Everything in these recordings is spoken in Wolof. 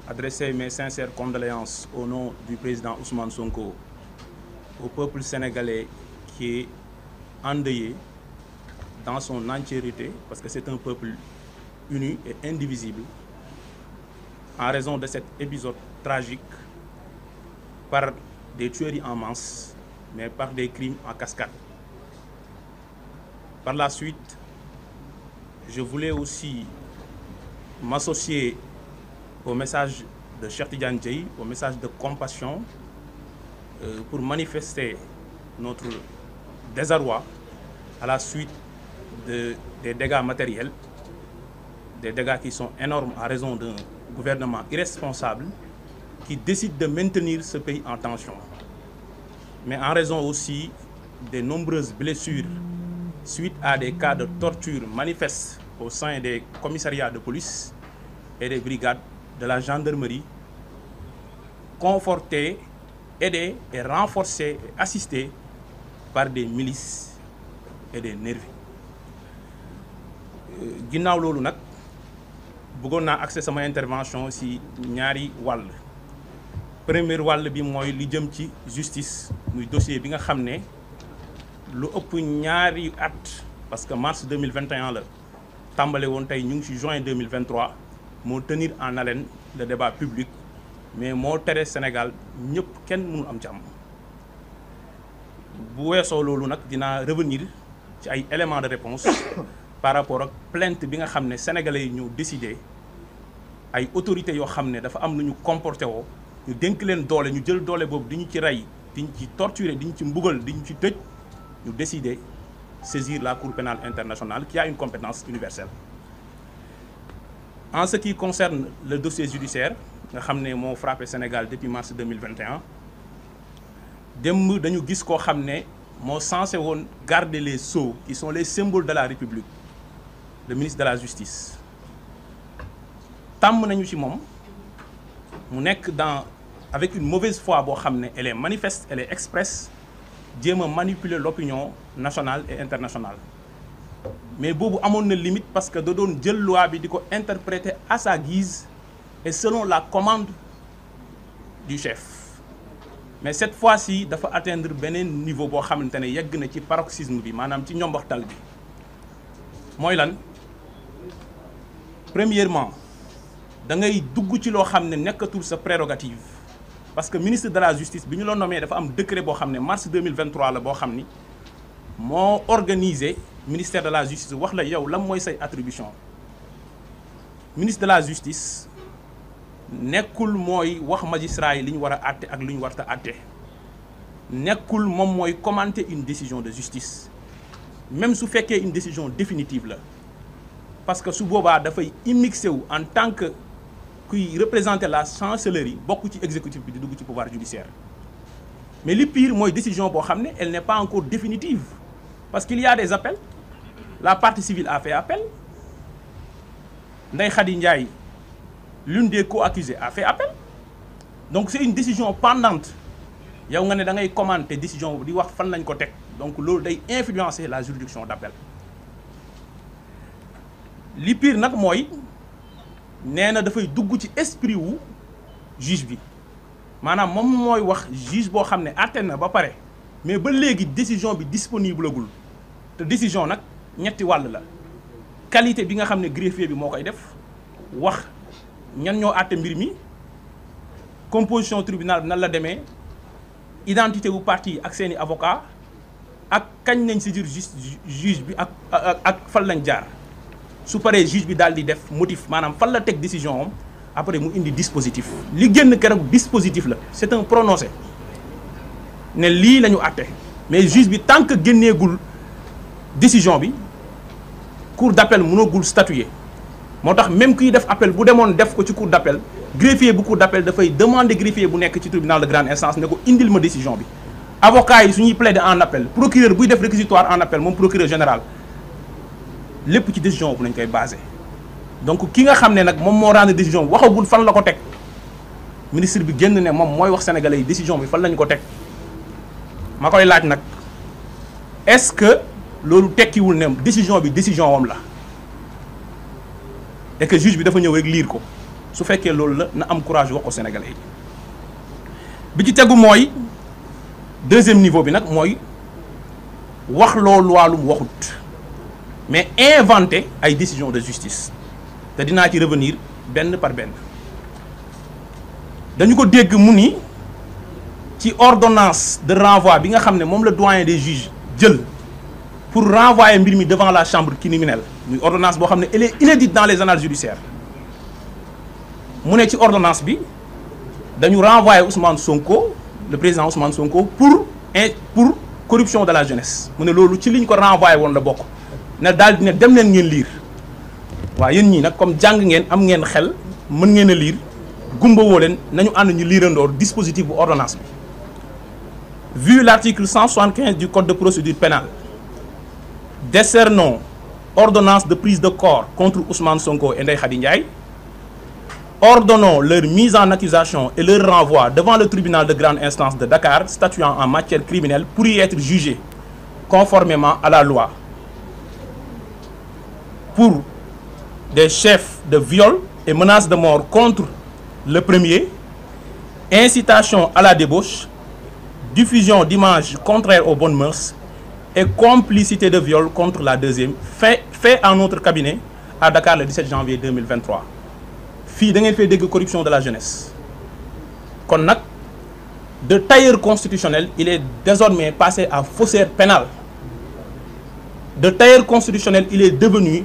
Adresser mes sincères condoléances au nom du président Ousmane Sonko au peuple sénégalais qui est endeuillé dans son entièreté, parce que c'est un peuple uni et indivisible, en raison de cet épisode tragique par des tueries en masse, mais par des crimes en cascade. Par la suite, je voulais aussi m'associer au message de Cheikh Tidiane Dièye, au message de compassion, pour manifester notre désarroi à la suite des dégâts matériels, des dégâts qui sont énormes en raison d'un gouvernement irresponsable qui décide de maintenir ce pays en tension, mais en raison aussi des nombreuses blessures suite à des cas de torture manifestes au sein des commissariats de police et des brigades de la gendarmerie, confortés, aidés et renforcés et assistés par des milices et des nervis. Ginnaaw loolu nag bëggoon naa accès sama intervention ci ñaari wàll. Premier wàll bi mooy li jëm ci justice, muy dossier bi nga xam ne lu ëpp ñaari at, parce que mars 2021 la tàmbale woon, tey ñu ngi ci juin 2023, moo tenir en haleine le débat public, mais moo tere Sénégal ñëpp kenn mënu am jàmm. Bu weesoo loolu nag dinaa revenir ci ay éléments de réponse par rapport ak plainte bi nga xam ne sénégalais yi ñu décidé, ay autorités yoo xam ne dafa am lu ñu comporté woo, ñu dénk leen doole, ñu jël doole boobu di ñu ci rey, di ñu ci torturer, di ñu ci mbugal, di ñu ci tëj, ñu décidé saisir la Cour pénale internationale qui a une compétence universelle. En ce qui concerne le dossier judiciaire nga xam ne moo frappé Sénégal depuis mars 2021, démb dañu gis koo xam ne moo censé woon garder les sceaux qui sont les symboles de la République, le ministre de la Justice. Tàmm nañu ci moom mu nekk avec une mauvaise foi boo xam ne elle est manifeste, elle est expresse, jéem a manipuler l'opinion nationale et internationale. Mais boobu amoon na limite parce que da doon jël loi bi di ko interpréter à sa guise et selon la commande du chef. Mais cette fois-ci dafa atteindre beneen niveau boo xamante ne yegg na ci paroxysme bi, maanaam ci ñomboxtal bi. Mooy lan? Premièrement, da ngay dugg ci loo xam ne nekkatul sa prérogative, parce que ministre de la justice bi ñu la nommé dafa am décret boo xam ne mars 2023 la boo xam ni moo organisé ministère de la justice wax la yow lan mooy say attribution. Ministre de la justice nekkul mooy wax magistrat yi li ñu war a àtte ak lu ñu warta àtte, nekkul moom mooy commenter une décision de justice, même su fekkee une décision définitive la, parce que su boobaa dafay immixé wu en tant que kuy représenter la chancellerie bokk ci exécutif bi di dugg ci pouvoir judiciaire. Mais li pire mooy décision boo xam ne elle n'est pas encore définitive, parce qu'il y a des appels. La partie civile a fait appel. Ndeye Khady Ndiaye, l'une des co-accusées, a fait appel. Donc c'est une décision pendante. yow nga ne da ngay commenter décision di wax fan lañ ko teg, donc loolu day influencer la juridiction d'appel. Li pire nag mooy nee na dafay dugg ci esprit wu juge bi, maanaam moom mooy wax juge boo xam ne àtte na ba pare, mais ba léegi décision bi disponible agul. te décision nag ñetti wàll la: qualité bi nga xam ne greffier bi moo koy def, wax ñan ñoo àtte mbir mi, composition tribunal bi nan la demee, identité wu partie ak seeni avocat, ak kañ nañ saisir juge bi ak fan lañ jaar. Su paree juge bi daal di def motif, maanaam fan la teg décision am, après mu indi dispositif. Li génn keroog dispositif la, c'est un prononcé ne lii la ñu àtte, mais juge bi tant que génneegul décision bi, cour d'appel mënagul statuer. moo tax même kuy def appel bu demoon def ko ci cour d'appel, greffier bu cour d'appel dafay demander greffier bu nekk ci tribunal de grande instance ne ko indil ma décision bi. Avocat yi su ñuy plaider en appel, procureur buy def réquisitoire en appel, moom procureur général, lépp ci décision bu lañ koy basé. Donc ki nga xam ne nag moom moo rendre décision waxagul fan la ko teg, ministre bi génn ne moom mooy wax sénégalais yi décision bi fan lañ ko teg. Ma koy laaj nag est-ce que loolu tekkiwul ne décision bi décision wam la et que juge bi dafa ñëw rek lire ko su fekkee loolu la na am courage wax ko Sénégalais yi bi ci tegu mooy deuxième niveau bi nag mooy wax loolu wàllum waxut mais inventer ay décisions de justice te dinaa ci revenir benn par benn dañu ko dégg mu ni ci ordonnance de renvoi bi nga xam ne moom la doyen des juges jël pour renvoyer mbir mi devant la chambre criminelle muy ordonnance boo xam ne elle est inédite dans les annales judiciaires mu ne ci ordonnance bi dañu renvoyer Ousmane Sonko le président Ousmane Sonko pour corruption de la jeunesse mu ne loolu ci liñ ko renvoyer woon la bokk ne daal di ne dem leen ngeen lire waaw yéen ñii nag comme jàng ngeen am ngeen xel mën ngeen a lire gumba woo leen nañu ànd ñu liirandoor dispositif bu ordonnance bi. Vu l'article 175 du Code de procédure pénale, décernons ordonnance de prise de corps contre Ousmane Sonko et Ndeye Khady Ndiaye, ordonnons leur mise en accusation et leur renvoi devant le tribunal de grande instance de Dakar statuant en matière criminelle pour y être jugés conformément à la loi pour des chefs de viol et menaces de mort contre le premier, incitation à la débauche, diffusion d'images contraires aux bonnes mœurs et complicité de viol contre la deuxième, fait en notre cabinet à Dakar le 17 janvier 2023. Fii da ngeen fay dégg corruption de la jeunesse kon nag de tailleur constitutionnel il est désormais passé à faussaire pénal. De tailleur constitutionnel il est devenu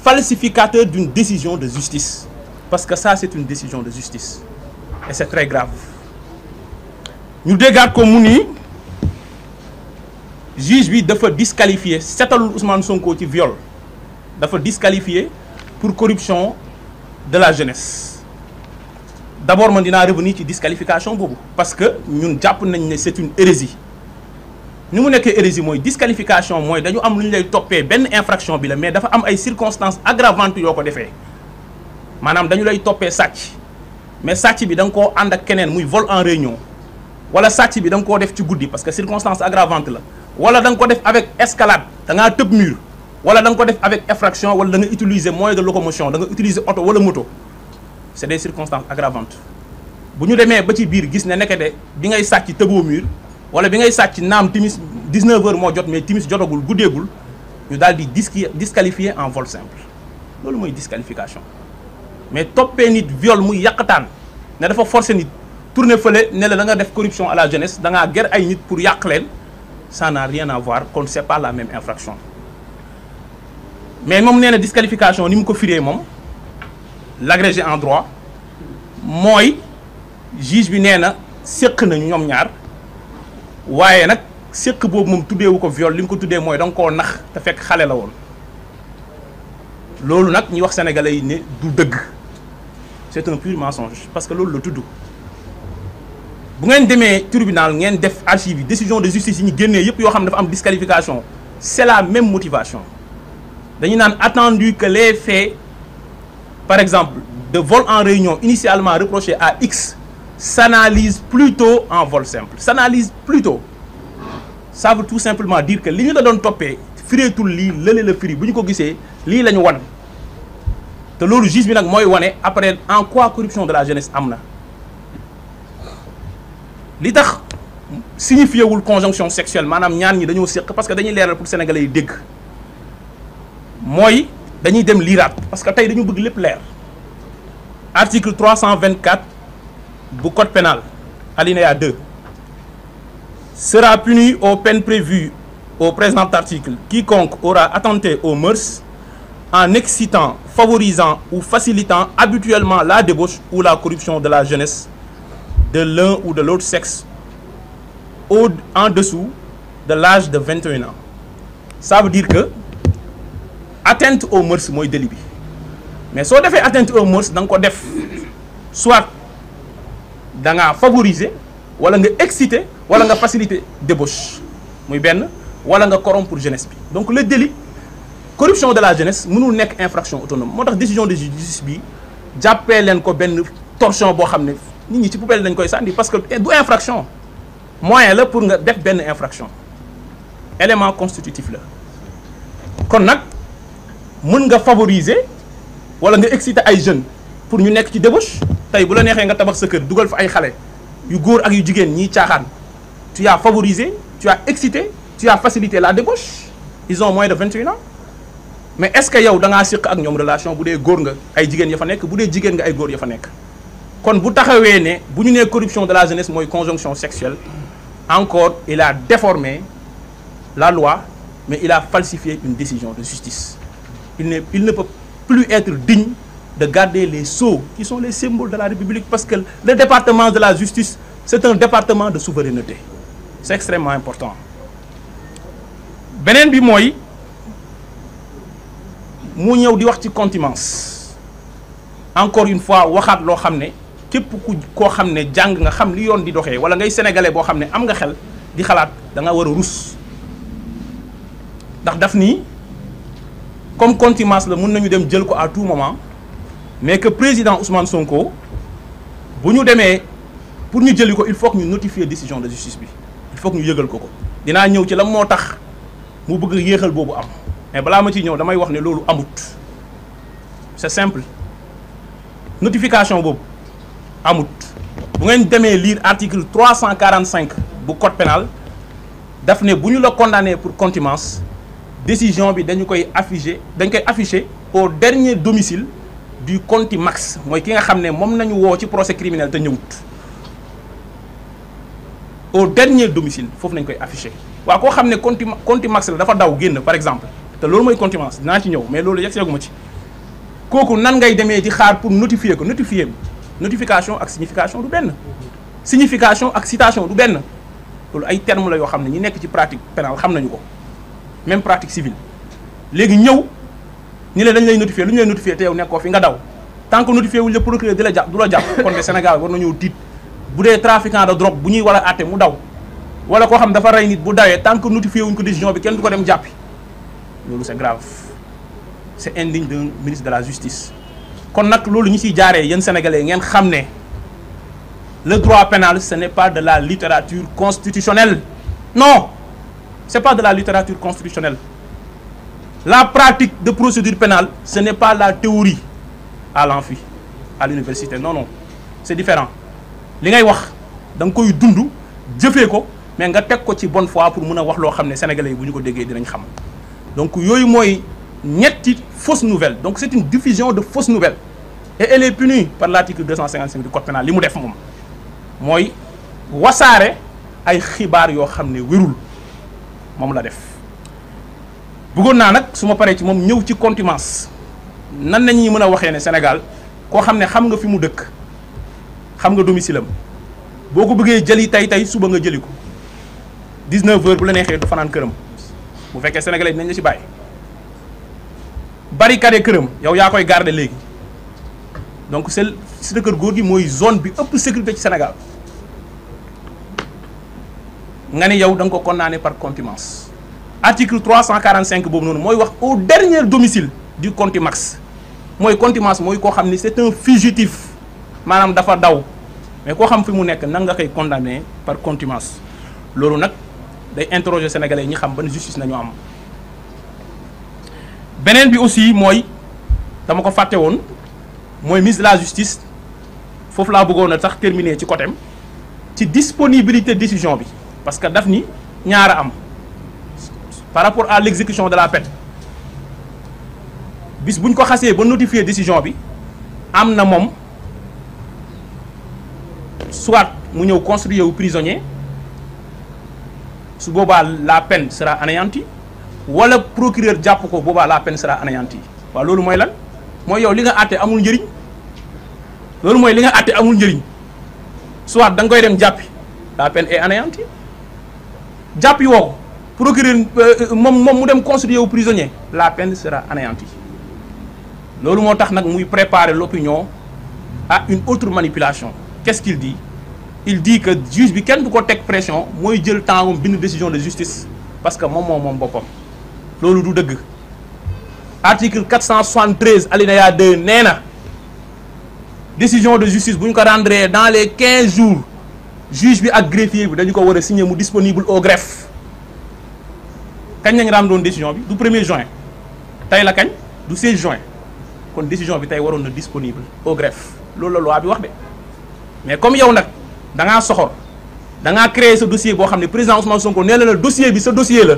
falsificateur d'une décision de justice parce que ça c'est une décision de justice et c'est très grave. ñu déggaat ko mu ni juge bi dafa disqualifier setalul Ousmane Sonko ci viol dafa disqualifier pour corruption de la jeunesse. D'abord man dinaa revenir ci disqualification boobu parce que ñun jàpp nañ ne c'est une hérésie. ni mu nekkee hérésie mooy disqualification mooy dañu am lu ñu lay toppee benn infraction bi la mais dafa am ay circonstances aggravantes yoo ko defee maanaam dañu lay toppee sàcc mais sàcc bi da nga koo ànd ak keneen muy vol en réunion wala sàcc bi da nga koo def ci guddi parce que circonstance aggravante la wala da nga ko def avec escalade da ngaa tëb mur wala da nga ko def avec effraction wala da nga utiliser moyen de locomotion da nga utiliser oto wala moto c'est des circonstances aggravantes bu ñu demee ba ci biir gis ne nekkete bi ngay sàcc tëboo mur wala bi ngay sàcc naam timis 19h moo jot mais timis jotagul guddeegul ñu daal di disqualifier en vol simple loolu mooy disqualification mais toppee nit viol muy yàqataan ne dafa forcer nit tourner fële ne la da nga def corruption à la jeunesse da ngaa ger ay nit pour yàq leen ça n'a rien à voir kon c'est pas la même infraction mais moom nee na disqualification ni mu ko firee moom l'agrégé en droit mooy juge bi nee na séq nañu ñoom ñaar waaye nag séq boobu moom tuddeewu ko viol li mu ko tuddee mooy da nga koo nax te fekk xale la woon loolu nag ñuy wax sénégalais yi ne du dëgg c'est un pur mensonge parce que loolu la tudd bu ngeen demee tribunal ngeen def archive yi décision de justice yi ñu génnee yëpp yoo xam ne dafa am disqualification c'est la même motivation dañu naan attendu que les faits par exemple de vol en réunion initialement reproché à X s'analyse plutôt en vol simple s'analyse plutôt ça veut tout simplement dire que li ñu la doon toppee fireetul lii lële la firi bu ñu ko gisee lii la ñu wan te loolu juge bi nag mooy wane après en quoi corruption de la jeunesse am na li tax signifié wul conjonction sexuelle maanaam ñaan ñi dañoo séq parce que dañuy leeral pour sénégalais yi dégg mooy dañuy dem liiraat parce que tey dañu bëgg lépp leer article 324 bu code pénal alinéa 2 sera puni aux peines prévues au présent article quiconque aura attenté aux mœurs en excitant, favorisant ou facilitant habituellement la débauche ou la corruption de la jeunesse de l'un ou de l'autre sexe en dessous de l'âge de 21 ans. Ça veut dire que atteinte aux mœurs mooy délit bi mais soo defee atteinte aux mœurs da nga ko def soit da nga favoriser wala nga exciter wala nga faciliter débauche muy benn wala nga corrompre pour jeunesse bi donc le délit corruption de la jeunesse mënul nekk infraction autonome moo tax décision de justice bi jàppee leen ko benn torchon boo xam ne nit ñi ci poubelle dañ koy sànni parce que du infraction moyen la pour nga def benn infraction élément constitutif la kon nag mën nga favoriser wala nga exciter ay jeunes pour ñu nekk ci débauche tey bu la neexee nga tabax sa kër dugal fa ay xale yu góor ak yu jigéen ñiy caaxaan tu as favorisé tu as excité tu as facilité la débauche ils ont moins de 21 ans mais est-ce que yow da ngaa siq ak ñoom relation bu dee góor nga ay jigéen ya fa nekk bu dee jigéen nga ay góor ya fa nekk kon bu taxawee ne bu ñu nee corruption de la jeunesse mooy conjonction sexuelle encore il a déformé la loi mais il a falsifié une décision de justice il ne peut plus être digne de garder les sceaux qui sont les symboles de la République parce que le département de la justice c'est un département de souveraineté c'est extrêmement important beneen bi mooy mu ñëw di wax ci contumace encore une fois waxaat loo xam ne képp koo xam ne jàng nga xam li yoon di doxee wala ngay sénégalais boo xam ne am nga xel di xalaat da nga war a rus ndax daf nii comme contumace la mën nañu dem jël ko à tout moment mais que président Ousmane Sonko bu ñu demee pour ñu jëli ko il faut que ñu notifier décision de justice bi il faut que ñu yëgal ko dinaa ñëw ci la moo tax mu bëgg yéexal boobu am mais balaa ma ciy ñëw damay wax ne loolu amut c'est simple notification boobu amut bu ngeen demee lire article 345 bu code pénal daf ne bu ñu la condamné pour contumace décision bi dañ koy afficher au dernier domicile du contumax mooy ki nga xam ne moom nañu woo ci procès criminel te ñëwut au dernier domicile foofu nañ koy afficher waaw koo xam ne contumax la dafa daw génn par exemple te loolu mooy contumace dinaa ci ñëw mais loolu yegg seeguma ci kooku nan ngay demee di xaar pour notifier ko notification ak signification du benn signification ak citation du benn loolu ay termes la yoo xam ne ñi nekk ci pratique pénale xam nañu ko même pratique civile léegi ñëw ni la dañ lay notifier lu ñu lay notifier te yow nekkoo fi nga daw tant que notifié wuñ la procureur di la jàpp du la jàpp kon de Sénégal war nañoo tiit bu dee trafiquant de drogue bu ñuy war a àtte mu daw wala koo xam dafa rey nit bu dawee tant que notifié wuñ ko décision bi kenn du ko dem jàppi loolu c'est grave c'est indigne d'un ministre de la justice kon nag loolu ñu ciy jaaree yéen sénégalais ngeen xam ne le droit pénal ce n'est pas de la littérature constitutionnelle non c'est pas de la littérature constitutionnelle la pratique de procédure pénale ce n'est pas la théorie à l'amphi à l'université non c'est différent li ngay wax da nga koy dund jëfee ko mais nga teg ko ci bonne foi pour mun a wax loo xam ne sénégalais yi bu ñu ko déggee dinañ xam donc yooyu mooy ñetti fausse nouvelle donc c'est une diffusion de fausses nouvelles et elle est punie par l'article 255 du code pénal li mu def moom mooy wasaare ay xibaar yoo xam ne wérul moom la def bëggoon naa nag su ma paree ci moom ñëw ci contumace nan nañuy mën a waxee ne Sénégal koo xam ne xam nga fi mu dëkk xam nga domicile am boo ko bëggee jëli tey suba nga jëli ko 19h bu la neexee du fanaan këram bu fekkee sénégalais dinañ la ci bàyyi barricade këram yow yaa koy garder léegi donc c'est kër góor gi mooy zone bi ëpp sécurité ci Sénégal nga ne yow da nga ko condamné par contumace article 345 boobu noonu mooy wax au dernier domicile du contumax mooy contumace mooy koo xam ni c'est un fugitif maanaam dafa daw mais koo xam fi mu nekk nan nga koy condamné par contumace loolu nag day interroger sénégalais yi ñi xam ban justice nañu am beneen bi aussi mooy dama ko fàtte woon mooy ministre de la justice foofu laa bëggoon a sax terminer ci côté ci disponibilité décision bi parce que daf ni ñaara am par rapport à l'exécution de la peine bis buñ ko xasee ba notifier décision bi am na moom soit mu ñëw construire wu prisonnier su boobaa la peine sera anéantie wala procureur jàpp ko boobaa la peine sera anéantie waaw loolu mooy lan mooy yow li nga àtte amul njëriñ loolu mooy li nga àtte amul njëriñ soit da nga koy dem jàppi la peine est anéantie jàppi woo ko procureur moom mu dem constituer wu prisonnier la peine sera anéantie loolu moo tax nag muy préparer l'opinion à une autre manipulation qu'est-ce qu'il dit il dit que juge bi kenn du ko teg pression mooy jël temps moom bind décision de justice parce que moom boppam loolu du dëgg article 473 alinéa 2 nee na décision de justice bu ñu ko rendre dans les 15 jours juge bi ak greffier bi dañu ko war a signer mu disponible au greffe kañ lañ rendoon décision bi du 1er juin tey la kañ du 16 juin kon décision bi tey waroon na disponible au greffe loolu la loi bi wax de mais comme yow nag da ngaa soxor da ngaa créer sa dossier boo xam ne président Ousmane Sonko nee na la dossier bi sa dossier la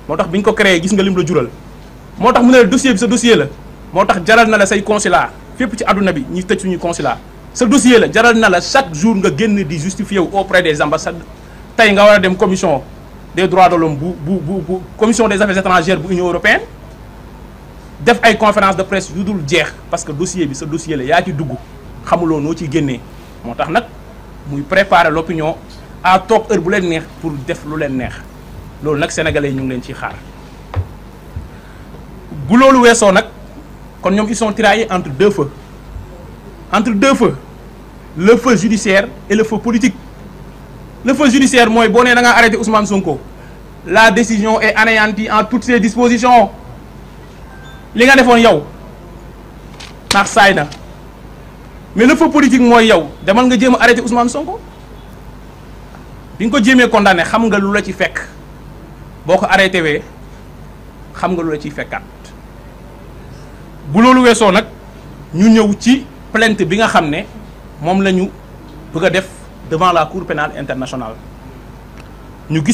moo tax bi ñu ko créé gis nga lim la jural moo tax mu ne la dossier bi sa dossier la moo tax jaral na la say consulat fépp ci àdduna bi ñuy tëj suñuy consulat sa dossier la jaral na la chaque jour nga génn di justifier wu auprès des ambassades tey nga war a dem commission des droits de l'homme bu commission des affaires étrangères bu Union européenne def ay conférence de presse yu dul jeex parce que dossier bi sa dossier la yaa ci dugg xamuloo noo ciy génnee moo tax nag muy préparer l'opinion à toog heure bu leen neex pour def lu leen neex loolu nag sénégalais yi ñu ngi leen ciy xaar bu loolu weesoo nag kon ñoom ils sont tiraillés entre deux feux le feu judiciaire et le feu politique le feu judiciaire mooy boo nee da ngaa arrêté Ousmane Sonko la décision est anéantie en toutes ses dispositions li nga defoon yow ndax saay na mais le feu politique mooy yow demal nga jéem a arrêté Ousmane Sonko bi nga ko jéemee condamné xam nga lu la ci fekk boo ko arrêté wee xam nga lu la ciy fekkaat bu loolu weesoo nag ñu ñëw ci plainte bi nga xam ne moom la ñu bëgg a def devant la Cour pénale internationale ñu gis